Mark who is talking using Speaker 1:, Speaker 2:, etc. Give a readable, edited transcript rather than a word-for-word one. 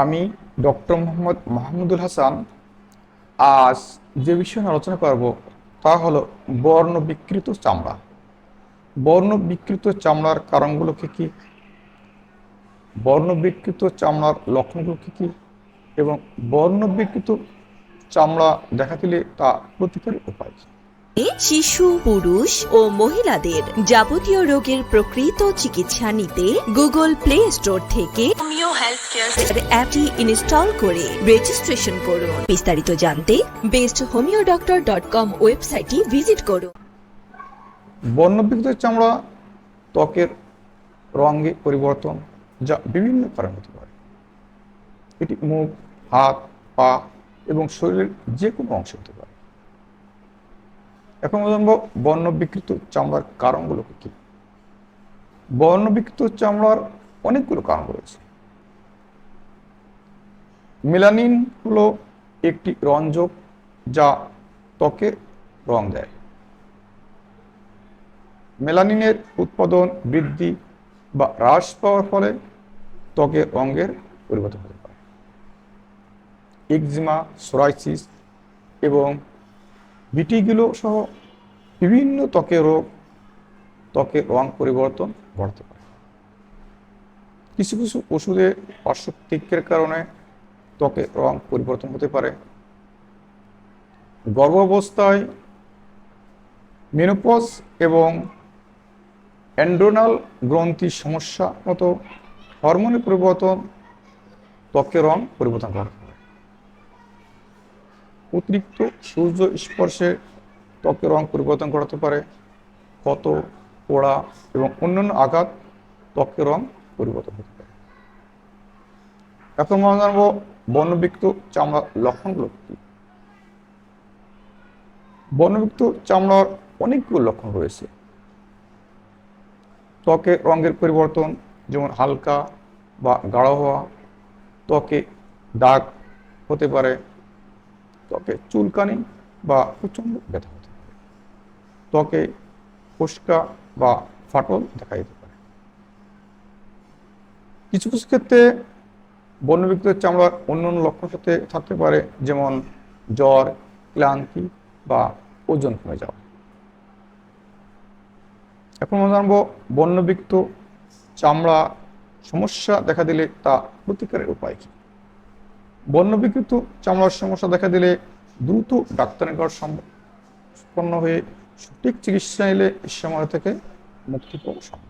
Speaker 1: আমি ডক্টর মোহাম্মদ মাহমুদুল হাসান। আজ যে বিষয় নিয়ে আলোচনা করব তা হলো বর্ণ বিকৃত চামড়া। বর্ণ বিকৃত চামড়ার কারণগুলো কি কি, বর্ণ বিকৃত চামড়ার লক্ষণগুলো কি কি, এবং বর্ণ বিকৃত চামড়া দেখা দিলে তা প্রতিকারের উপায় কি?
Speaker 2: শিশু, পুরুষ ও মহিলাদের যাবতীয় রোগের প্রকৃত চিকিৎসা নিতে গুগল প্লে স্টোর থেকে হোমিও হেলথ কেয়ার অ্যাপটি ইনস্টল করে রেজিস্ট্রেশন করুন। বিস্তারিত জানতে besthomeodoctor.com ওয়েবসাইটটি ভিজিট করুন।
Speaker 1: বর্ণ বিকৃত চামড়া ত্বকের রঙে পরিবর্তন, যা বিভিন্ন কারণ হতে পারে। এটি মুখ, হাত, পা এবং শরীরের যে কোনো অংশ হতে পারে। এখন জানবো বর্ণ বিকৃত চামড়ার কারণগুলো কি। বর্ণ বিকৃত চামড়ার অনেকগুলো কারণ রয়েছে। মেলানিন হলো একটি রঞ্জক যা ত্বকের রং দেয়। মেলানিনের উৎপাদন বৃদ্ধি বা হ্রাস পাওয়ার ফলে ত্বকের রঙের পরিবর্তন হতে পারে। এক্সিমা, সোরাইসিস এবং ভিটিগো সহ বিভিন্ন ত্বকের রোগ ত্বকের রং পরিবর্তন ঘটাতে পারে। কিছু কিছু ওষুধে পার্শ্বপ্রতিক্রিয়ার কারণে ত্বকের রং পরিবর্তন হতে পারে। গর্ভাবস্থায়, মেনোপজ এবং অ্যান্ড্রোনাল গ্রন্থির সমস্যা মতো হরমোনের পরিবর্তন ত্বকের রং পরিবর্তন ঘটাতে পারে। অতিরিক্ত সূর্য স্পর্শে ত্বকের রং পরিবর্তন ঘটাতে পারে। ক্ষত, পোড়া এবং অন্যান্য আঘাত ত্বকের রং পরিবর্তন হতে পারে। এখন আমরা জানবো বর্ণবিকৃত চামড়ার লক্ষণগুলো কি। বর্ণবিকৃত চামড়ার অনেকগুলো লক্ষণ রয়েছে। ত্বকের রঙের পরিবর্তন, যেমন হালকা বা গাঢ় হওয়া, ত্বকে দাগ হতে পারে, ত্বকে চুলকানি বা প্রচণ্ড ব্যথা হতে পারে, ত্বকে ফোস্কা বা ফাটল দেখা যেতে পারে। কিছু কিছু ক্ষেত্রে বর্ণবিকৃত চামড়ার অন্যান্য লক্ষণ সাথে থাকতে পারে, যেমন জ্বর, ক্লান্তি বা ওজন কমে যাওয়া। এখন আমরা জানবো বর্ণবিকৃত চামড়া সমস্যা দেখা দিলে তা প্রতিকারের উপায় কি। বর্ণবিকৃত চামড়ার সমস্যা দেখা দিলে দ্রুত ডাক্তারের নিকট সম্পন্ন হয়ে সঠিক চিকিৎসা নিলে এই সমস্যা থেকে মুক্তি পাওয়া সম্ভব।